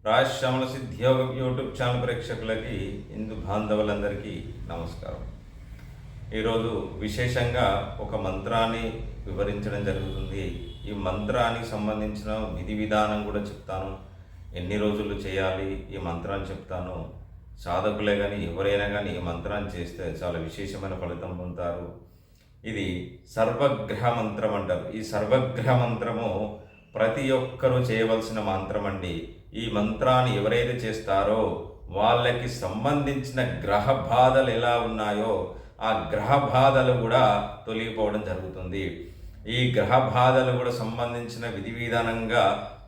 Rajashyamala సిద్ధియోగ YouTube channel ప్రేక్షకులకి హిందూ బాంధవులందరికీ నమస్కారం. ఈరోజు విశేషంగా ఒక మంత్రాన్ని వివరించడం జరుగుతుంది. ఈ మంత్రానికి సంబంధించిన విధి విధానం కూడా చెప్తాను. ఎన్ని రోజులు చేయాలి ఈ మంత్రాన్ని చెప్తాను. సాధకులే కానీ ఎవరైనా కానీ ఈ మంత్రాన్ని చేస్తే చాలా విశేషమైన ఫలితం పొందుతారు. ఇది సర్వగ్రహ మంత్రం అంటారు. ఈ సర్వగ్రహ మంత్రము ప్రతి ఒక్కరూ చేయవలసిన మంత్రం అండి. ఈ మంత్రాన్ని ఎవరైతే చేస్తారో వాళ్ళకి సంబంధించిన గ్రహ బాధలు ఎలా ఉన్నాయో ఆ గ్రహ బాధలు కూడా తొలగిపోవడం జరుగుతుంది. ఈ గ్రహ బాధలు కూడా సంబంధించిన విధి విధానంగా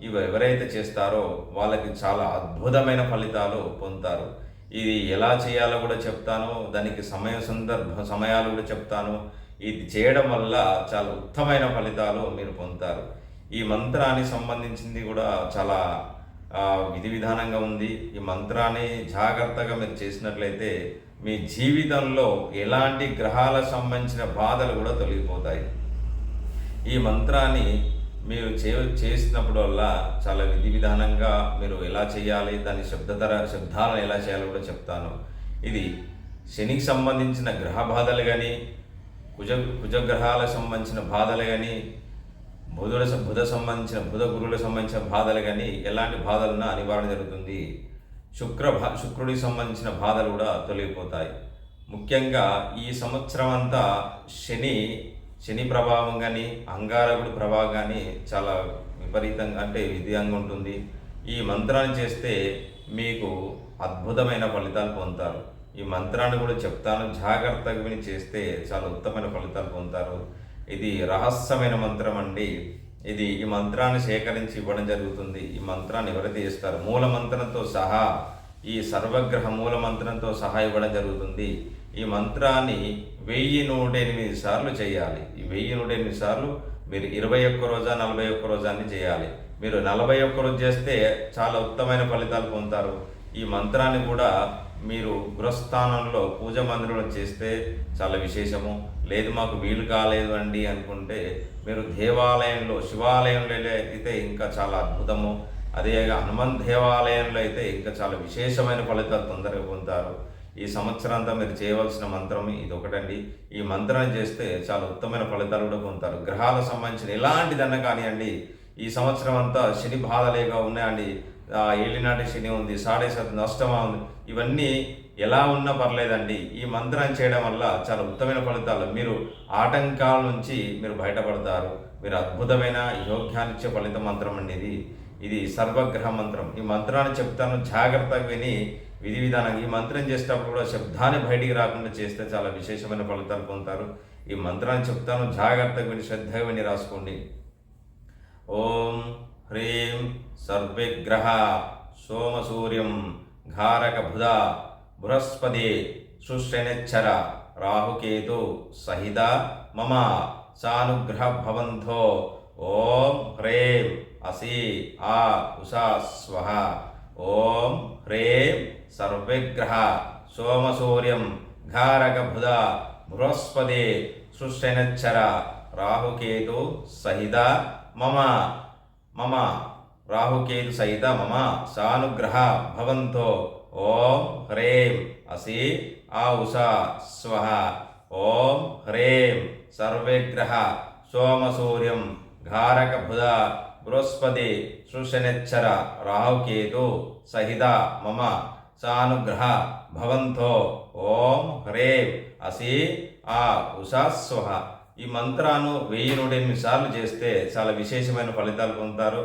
ఇవి ఎవరైతే చేస్తారో వాళ్ళకి చాలా అద్భుతమైన ఫలితాలు పొందుతారు. ఇది ఎలా చేయాలో కూడా చెప్తాను. దానికి సమయాలు కూడా చెప్తాను. ఇది చేయడం వల్ల చాలా ఉత్తమమైన ఫలితాలు మీరు పొందుతారు. ఈ మంత్రానికి సంబంధించింది కూడా చాలా విధి విధానంగా ఉంది. ఈ మంత్రాన్ని జాగ్రత్తగా మీరు చేసినట్లయితే మీ జీవితంలో ఎలాంటి గ్రహాలకు సంబంధించిన బాధలు కూడా తొలగిపోతాయి. ఈ మంత్రాన్ని మీరు చేసినప్పుడు వల్ల చాలా విధి విధానంగా మీరు ఎలా చేయాలి, దాని శబ్దాలను ఎలా చేయాలో కూడా చెప్తాను. ఇది శనికి సంబంధించిన గ్రహ బాధలు కానీ కుజగ్రహాలకు సంబంధించిన బాధలు కానీ బుధ గురువులకు సంబంధించిన బాధలు కానీ ఎలాంటి బాధలున్నా నివారణ జరుగుతుంది. శుక్రుడికి సంబంధించిన బాధలు కూడా తొలగిపోతాయి. ముఖ్యంగా ఈ సంవత్సరం అంతా శని ప్రభావం కానీ అంగారకుడి ప్రభావం కానీ చాలా విపరీతంగా విధంగా ఉంటుంది. ఈ మంత్రాన్ని చేస్తే మీకు అద్భుతమైన ఫలితాలు పొందుతారు. ఈ మంత్రాన్ని కూడా చెప్తాను. జాగ్రత్తగా విని చేస్తే చాలా ఉత్తమమైన ఫలితాలు పొందుతారు. ఇది రహస్యమైన మంత్రం అండి. ఈ మంత్రాన్ని సేకరించి ఇవ్వడం జరుగుతుంది. ఈ మంత్రాన్ని ఎవరైతే చేస్తారో మూల మంత్రంతో సహా ఈ సర్వగ్రహ మూల మంత్రంతో సహా ఇవ్వడం జరుగుతుంది. ఈ మంత్రాన్ని 1108 సార్లు చేయాలి. ఈ 1108 సార్లు మీరు 21 రోజా 41 రోజాన్ని చేయాలి. మీరు 41 రోజు చేస్తే చాలా ఉత్తమమైన ఫలితాలు పొందుతారు. ఈ మంత్రాన్ని కూడా మీరు గృహస్థానంలో పూజ మందిరంలో చేస్తే చాలా విశేషము. లేదు మాకు వీలు కాలేదు అండి అనుకుంటే మీరు దేవాలయంలో శివాలయంలో అయితే ఇంకా చాలా అద్భుతము. అదే హనుమాన్ దేవాలయంలో అయితే ఇంకా చాలా విశేషమైన ఫలితాలు తొందరగా పొందుతారు. ఈ సంవత్సరం అంతా మీరు చేయవలసిన మంత్రం ఇది ఒకటండి. ఈ మంత్రాన్ని చేస్తే చాలా ఉత్తమమైన ఫలితాలు కూడా పొందుతారు. గ్రహాలకు సంబంధించిన ఎలాంటిదన్నా కానివ్వండి, ఈ సంవత్సరం అంతా శని బాధలేగా ఉన్నాయండి. ఏలినాటి శని ఉంది, నష్టమా ఉంది, ఇవన్నీ ఎలా ఉన్నా పర్లేదండి. ఈ మంత్రాన్ని చేయడం వల్ల చాలా ఉత్తమమైన ఫలితాలు, మీరు ఆటంకాల నుంచి మీరు బయటపడతారు. మీరు అద్భుతమైన యోగ్యాన్నిచ్చే ఫలిత మంత్రం అండి ఇది సర్వగ్రహ మంత్రం. ఈ మంత్రాన్ని చెప్తాను, జాగ్రత్తగా విని విధి విధానంగా ఈ మంత్రం చేసేటప్పుడు కూడా శబ్దాన్ని బయటికి రాకుండా చేస్తే చాలా విశేషమైన ఫలితాలు పొందుతారు. ఈ మంత్రాన్ని చెప్తాను, జాగ్రత్తగా విని శ్రద్ధగా విని రాసుకోండి. ఓం హ్రీం సర్వగ్రహ సోమసూర్యం ఘారక బుధ బృహస్పతి శుశ్రనేచ్చర రాహుకేతు సహిత మమ సానుగ్రహ భవంతో. ఓం హ్రీం అసి ఆ ఉషా స్వహ. ఓం హ్రీం సర్వగ్రహ సోమసూర్యం ఘారక బుధ బృహస్పతి శుశ్రనేచ్చర రాహుకేతు సహిత మమ రాహుకేతు సహిత మమ సానుగ్రహ భవంతో. ఓం హ్రీం అసి ఆ ఉషా స్వహ. ఓం హ్రీం సర్వగ్రహ సోమసూర్యం ఘారక బుధ బృహస్పతి శుశ్రనేచ్చర రాహుకేతు సహిత మమ సానుగ్రహ భవంతో. ఓం హ్రీం అసి ఆ ఉషా స్వహ. ఈ మంత్రాన్ని 1108 సార్లు చేస్తే చాలా విశేషమైన ఫలితాలు పొందుతారు.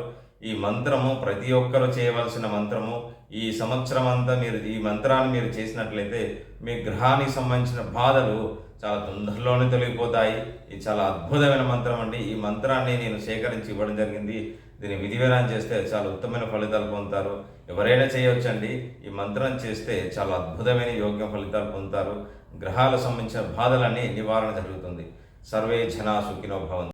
ఈ మంత్రము ప్రతి ఒక్కరూ చేయవలసిన మంత్రము. ఈ సంవత్సరం అంతా మీరు ఈ మంత్రాన్ని మీరు చేసినట్లయితే మీ గ్రహానికి సంబంధించిన బాధలు చాలా తొందరలోనే తొలగిపోతాయి. ఇది చాలా అద్భుతమైన మంత్రం అండి. ఈ మంత్రాన్ని నేను సేకరించి ఇవ్వడం జరిగింది. దీన్ని విధి విధానం చేస్తే చాలా ఉత్తమమైన ఫలితాలు పొందుతారు. ఎవరైనా చేయవచ్చండి. ఈ మంత్రం చేస్తే చాలా అద్భుతమైన యోగ్య ఫలితాలు పొందుతారు. గ్రహాలకు సంబంధించిన బాధలన్నీ నివారణ జరుగుతుంది. సర్వే జనా సుఖినో భవంతు.